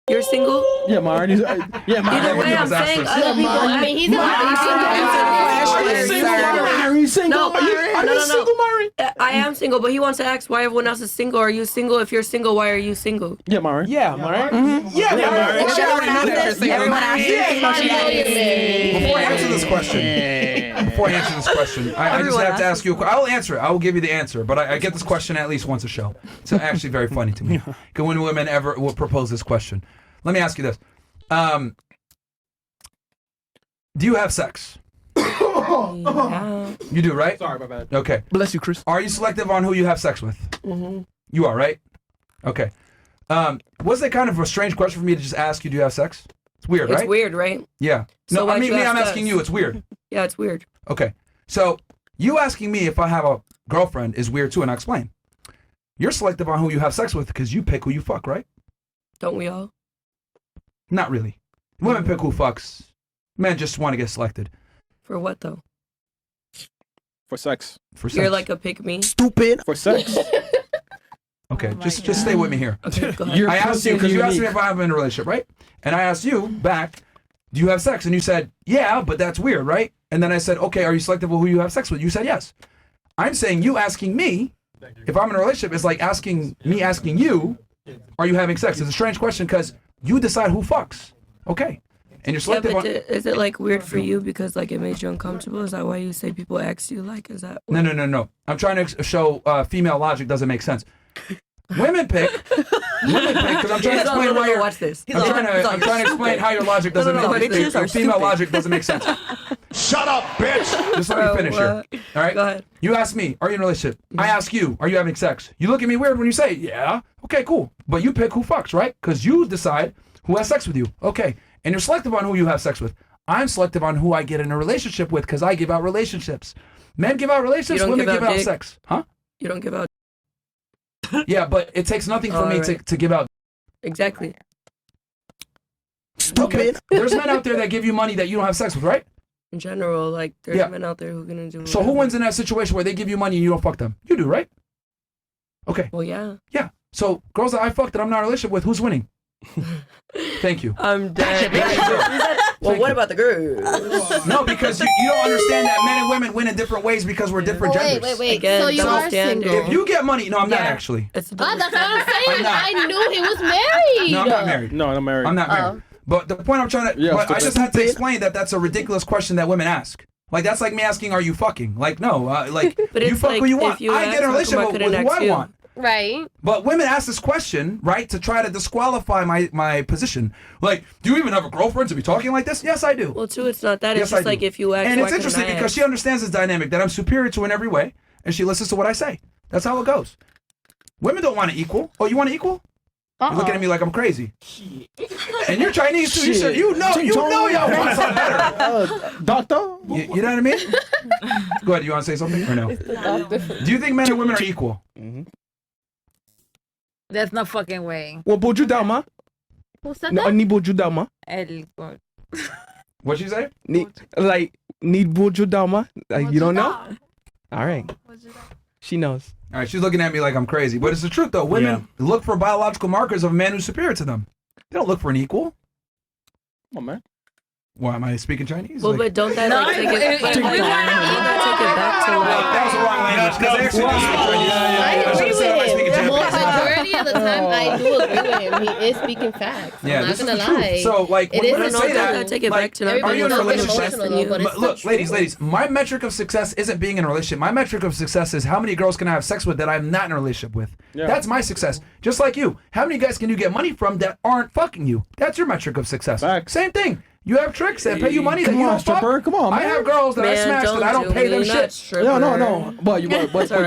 You're single? Yeah, Myron. Yeah, Myron. Either way, I'm saying other people. I mean, he's Are you single? No, Are you single, Myron? I am single, but he wants to ask why everyone else is single. Are you single? If you're single, why are you single? Yeah, Myron. Yeah, Myron. Yeah, Myron. She already know that you're single. Before I answer this question, I just have to ask you. I'll answer it. I will give you the answer. But I get this question at least once a show. It's actually very funny to me. Because when women ever will propose this question, let me ask you this: do you have sex? Yeah. You do, right? Sorry, my bad. Okay. Bless you, Chris. Are you selective on who you have sex with? Mm-hmm. You are, right? Okay. Was that kind of a strange question for me to just ask you, do you have sex? It's weird, right? It's weird, right? Yeah. So No, I why'd mean, you I'm ask asking us? you. It's weird. Yeah, it's weird. Okay. So you asking me if I have a girlfriend is weird too, and I'll explain. You're selective on who you have sex with because you pick who you fuck, right? Don't we all? Not really. Women pick who fucks. Men just want to get selected. For what though? For sex. For sex. You're like a pick me. Stupid. For sex. Okay, just stay with me here. Okay, go ahead. I asked you, because you asked me if I'm in a relationship, right? And I asked you back, do you have sex? And you said, yeah, but that's weird, right? And then I said, okay, are you selective of who you have sex with? You said yes. I'm saying you asking me if I'm in a relationship is like asking you, are you having sex? It's a strange question because you decide who fucks. Okay. And you're Yeah, selective but on... is it like weird for you because like it made you uncomfortable? Is that why you say people ask you like, is that... No. I'm trying to show female logic doesn't make sense. Women pick, because I'm trying to explain why you're... Watch this. I'm trying to explain how your logic doesn't make sense. Female logic doesn't make sense. Shut up, bitch! Just let me finish here. All right? Go ahead. You ask me, are you in a relationship? I ask you, are you having sex? You look at me weird when you say, yeah. Okay, cool. But you pick who fucks, right? Because you decide who has sex with you. Okay. And you're selective on who you have sex with. I'm selective on who I get in a relationship with because I give out relationships. Men give out relationships, women give out sex. Huh? You don't give out... Yeah, but it takes nothing for me to give out. Exactly. Okay. There's men out there that give you money that you don't have sex with, right? In general, like, there's men out there who are going to do... So who wins in that situation where they give you money and you don't fuck them? You do, right? Okay. Well, yeah. Yeah. So girls that I fucked that I'm not in a relationship with, who's winning? Thank you. I'm dead. Well, what about the girls? No, because you don't understand that men and women win in different ways because we're different genders. Wait. Again, So you are standard. single? If you get money, no, I'm not Yeah. actually. It's Oh, that's what I'm saying. I'm not. I knew he was married. No, I'm not married. No, I'm married. I'm not married. But the point I'm trying to, Yeah, but I just stupid. had to explain that that's a ridiculous question that women ask. Like that's like me asking, "Are you fucking?" Like no, like But you it's fuck like, who you if want. you I ask, get in a how come I relationship with couldn't who ask I you? want. Right. But women ask this question, right, to try to disqualify my position. Like, do you even have a girlfriend to be talking like this? Yes, I do. Well, too, it's not that. Yes, It's just I like do. if you ask, And why it's interesting couldn't I because ask? she understands this dynamic that I'm superior to in every way, and she listens to what I say. That's how it goes. Women don't want to equal. Oh, you want to equal? You're looking at me like I'm crazy. And you're Chinese too. You know y'all want something better. Doctor? You know what I mean? Go ahead. You want to say something or no? Do you think men and women are equal? There's no fucking way. Well, boju dama. Who said No, that? need boju dama. What'd she say? Need boju dama. Like you don't know? All right. She knows. All right, she's looking at me like I'm crazy, but it's the truth though. Women look for biological markers of a man who's superior to them. They don't look for an equal. Come on, man. Why am I speaking Chinese? Well, but don't that like take it? But don't that take it back to like? That was the wrong language because they actually do speak Chinese. I agree with him. Japanese. Majority of the time, I do agree with him. He is speaking facts. Yeah, I'm this not is gonna the truth. lie. So, like, It when is women no say doubt. that, That take it back to are you in a Everybody's relationship? emotional, but it's Look, so ladies, my metric of success isn't being in a relationship. My metric of success is how many girls can I have sex with that I'm not in a relationship with. Yeah. That's my success. Just like you. How many guys can you get money from that aren't fucking you? That's your metric of success. Facts. Same thing. You have tricks that pay you money that Come you on, don't fuck. stripper. Come on, I man. have girls that I Man, smash that I don't pay them do me, not shit. stripper. No. But you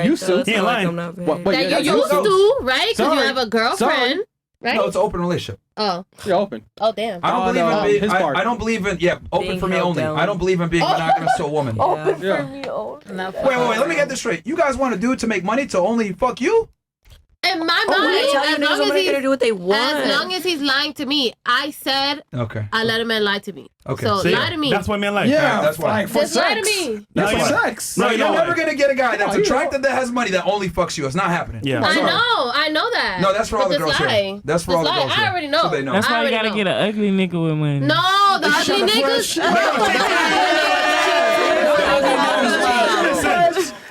used to. He ain't lying. But yeah, That you you used to, right? Because you Sorry. have a girlfriend, right? No, it's an open relationship. Oh. You're open. Oh, damn. I don't believe no, in being. his part. I don't believe in open Being for me held only. down. I don't believe in being monogamous to a woman. Open Yeah. for me only. Wait. Let me get this straight. You guys want a dude to make money to only fuck you? In my They mind, tell you as niggas long are as gonna he's do what they want. as long as he's lying to me, I said Okay. I let a man lie to me. Okay. So See, lie to me. That's what men like. Yeah, that's why. like for Just lie to sex. me. That's No, for you don't. sex. No, you you're know never what? gonna get a guy that's No, you attractive that has money that only fucks you. It's not happening. Yeah. I Sorry. know that. No, that's for all But the girls just here. lie. That's for Just all the lie. girls here. I already know. So they know. That's I why you already gotta know. get an ugly nigga with money. No, the ugly niggas.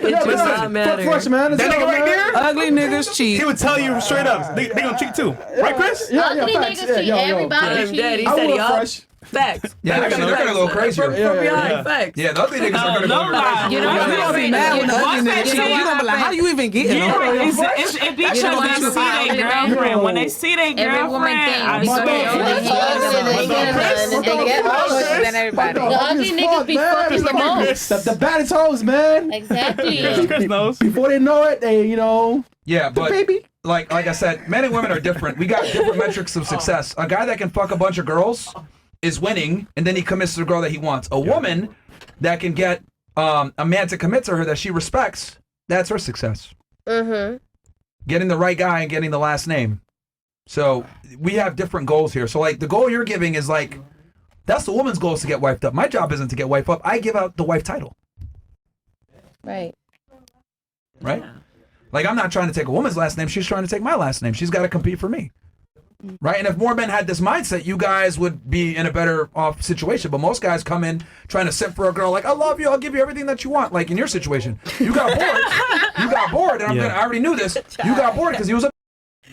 It does Listen, not matter. Fresh, man. That nigga right there, Ugly niggas cheat. he would tell you straight up. They gonna cheat too, right, Chris? Ugly facts. niggas Yeah, cheat. yo, yo. Everybody Damn, Dad, he cheat. I said would he up. fresh. Facts. Yeah, they're gonna go crazier. From Yeah, behind, yeah. facts. Yeah, the ugly niggas are gonna No go lie. crazy. You know Once what they I'm see saying? that- You know once what they I'm see saying? you gonna be like, how you even get Yeah. it be true when they see their girlfriend. When they see their Every woman girlfriend, thinks I because swear. they get Chris. than everybody. The ugly niggas be fucking the most. The baddest hoes, man. Exactly. Chris knows. Before they know it, they, you know, Yeah, but baby. like I said, men and women are different. We got different metrics of success. A guy that can fuck a bunch of girls is winning, and then he commits to the girl that he wants. A woman that can get a man to commit to her that she respects, that's her success. Mm-hmm. Getting the right guy and getting the last name. So we have different goals here. So like the goal you're giving is like, that's the woman's goal is to get wifed up. My job isn't to get wifed up. I give out the wife title. Right. Right? Like I'm not trying to take a woman's last name. She's trying to take my last name. She's got to compete for me. Right? And if more men had this mindset, you guys would be in a better off situation. But most guys come in trying to simp for a girl like, I love you, I'll give you everything that you want. Like in your situation, you got bored. You got bored, and I already knew this. You got bored because he was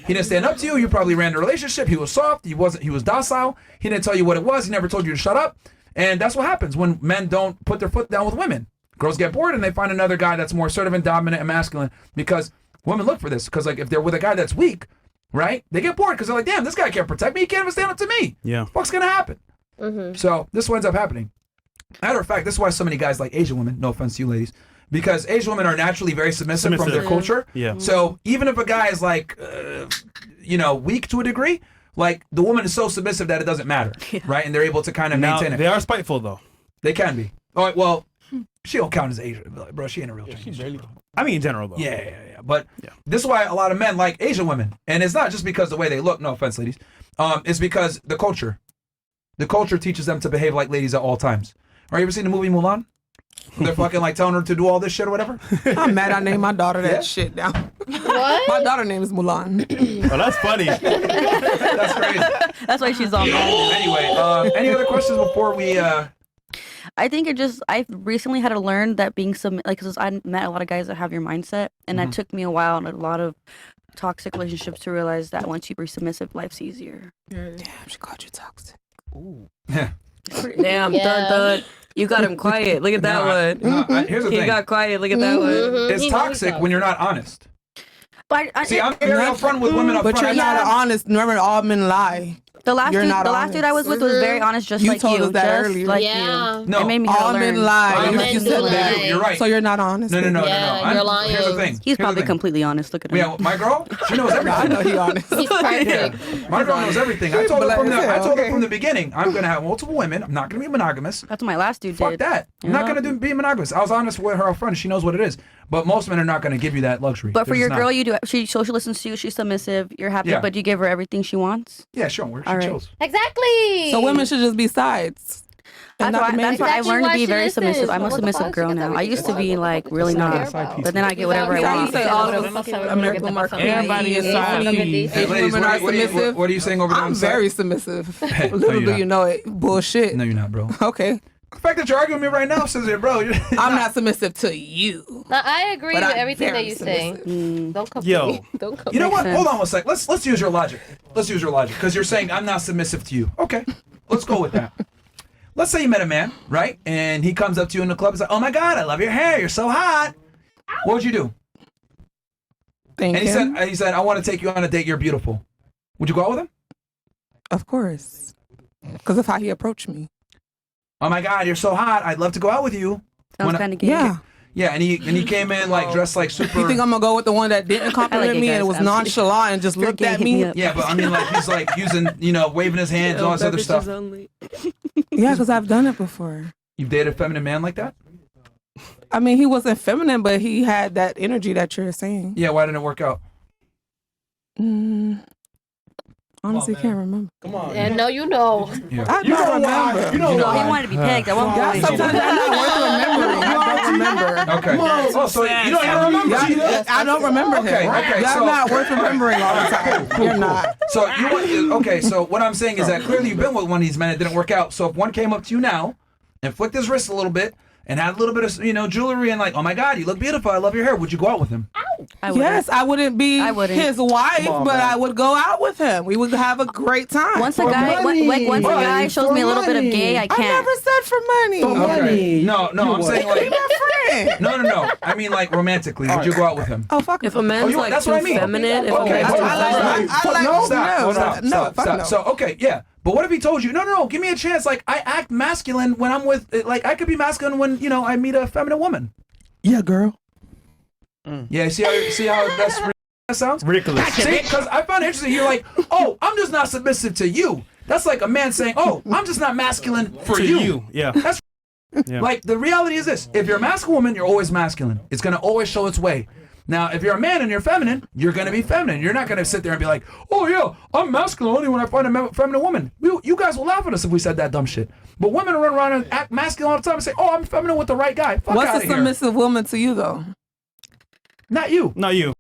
he didn't stand up to you. You probably ran the relationship. He was soft. He was docile. He didn't tell you what it was. He never told you to shut up. And that's what happens when men don't put their foot down with women. Girls get bored and they find another guy that's more assertive and dominant and masculine because women look for this. Because like if they're with a guy that's weak, right? They get bored because they're like, damn, this guy can't protect me. He can't even stand up to me. Yeah. What's gonna happen? So this winds up happening. Matter of fact, this is why so many guys like Asian women. No offense to you, ladies, because Asian women are naturally very submissive from their culture. Yeah. So even if a guy is like, weak to a degree, like the woman is so submissive that it doesn't matter, right? And they're able to kind of Now maintain it. they are spiteful though. They can be. All right, well, she don't count as Asian, bro. She ain't a real Chinese. I mean, in general though. Yeah. But this is why a lot of men like Asian women, and it's not just because the way they look. No offense, ladies. It's because the culture. The culture teaches them to behave like ladies at all times. All right, you ever seen the movie Mulan? They're fucking like telling her to do all this shit or whatever. I'm mad I named my daughter that Yeah. shit down. What? My daughter name is Mulan. Oh, that's funny. That's crazy. That's why she's all mad. Anyway, any other questions before we? I think I recently had to learn that being because I met a lot of guys that have your mindset, and that took me a while and a lot of toxic relationships to realize that once you be submissive, life's easier. Damn, she called you toxic. Yeah. Damn, thud. You got him quiet. Look at that one. Here's the He thing. got quiet. Look at that one. It's toxic when you're not honest. But See, I'm very upfront with women up But front. you're not honest. Remember, all men lie. the last You're dude, not the last dude I was with was very honest, just You like told you. us that just earlier. like Yeah. you. No. It made me All learn. men lie. All You men just do said lie. that. You're right. So you're not honest. No. Yeah, you're lying. Here's the thing. He's Here's the probably thing. completely honest. Look at him. Yeah, my girl, she knows everything. I know he honest. He's perfect. My girl knows everything. I told her from Black as hell, okay. the beginning, I'm gonna have multiple women. I'm not gonna be monogamous. That's what my last dude Fuck did. that. I'm not Yeah. gonna be monogamous. I was honest with her up front. She knows what it is. But most men are not gonna give you that luxury. But for They're your just girl, not. you do. She listens to you. She's submissive. You're happy, Yeah. but you give her everything she wants. Yeah, sure. She All right. chills. Exactly. So women should just be sides. That's not why, the main that's why I've Exactly learned to why be she very listens. submissive. I'm a What the submissive fuck? girl now. I used to be like really not, but then I get whatever I How you want. say all of American market? Everybody is Hey, side. ladies, Asian women are submissive. what are you saying over there? I'm on the side? very submissive. No, Little you're do not. you know it. Bullshit. No, you're not, bro. Okay. The fact that you're arguing with me right now says it, bro. I'm not submissive to you. Now, I agree But with I'm everything that very you say. submissive. Don't come Yo. for me. Don't come. You know what? sense. Hold on one sec. Let's use your logic. Let's use your logic because you're saying I'm not submissive to you. Okay, let's go with that. Let's say you met a man, right? And he comes up to you in the club and says, "Oh my God, I love your hair. You're so hot." What would you do? Thank And him. he said, "I want to take you on a date. You're beautiful." Would you go out with him? Of course. Because of how he approached me. Oh my God, you're so hot. I'd love to go out with you. Sounds When I- kind of gay. Yeah. Yeah, and he came in like dressed like super. You think I'm going to go with the one that didn't compliment it, me and it guys. was I'm kidding. nonchalant and just If you're looked gay, at hit me me? up. Yeah, but I mean, like he's like using, waving his hands and all this other stuff. Yeah, because I've done it before. You've dated a feminine man like that? I mean, he wasn't feminine, but he had that energy that you're saying. Yeah. Why didn't it work out? Honestly, can't remember. Come on. And no, you know. I don't remember. You know He why? wanted to be pegged. I won't God, believe sometimes you. I'm not worth remembering. I don't remember. Okay. Oh, so you don't even remember? Y'all, I don't remember Okay, him. okay, Y'all so- not worth remembering all the time. You're not. So you want? Okay. So what I'm saying is that clearly you've been with one of these men. It didn't work out. So if one came up to you now and flicked his wrist a little bit and had a little bit of jewelry and like, oh my God, you look beautiful. I love your hair. Would you go out with him? Yes, I wouldn't be I wouldn't. his wife, but I would go out with him. We would have a great time. Once a guy, once a guy shows me a little bit of gay, I I can't. never said for money. Okay. No, I'm saying Be like. my friend. No. I mean like romantically. Would you go out with him? Oh, fuck. If a man's you- like that's too what I mean. feminine, if a Okay, man's hold too on. feminine, Stop. So okay, yeah. But what if he told you, no, give me a chance. Like I act masculine when I'm with, like I could be masculine when I meet a feminine woman. Yeah, girl. Yeah, see how that sounds? Ridiculous. See, because I found it interesting. You're like, oh, I'm just not submissive to you. That's like a man saying, oh, I'm just not masculine for To you. you. Yeah. That's Yeah. like the reality is this: if you're a masculine woman, you're always masculine. It's gonna always show its way. Now, if you're a man and you're feminine, you're gonna be feminine. You're not gonna sit there and be like, oh yeah, I'm masculine only when I find a feminine woman. You guys will laugh at us if we said that dumb shit. But women run around and act masculine all the time and say, oh, I'm feminine with the right guy. Fuck What's outta a here. submissive woman to you, though? Not you. Not you.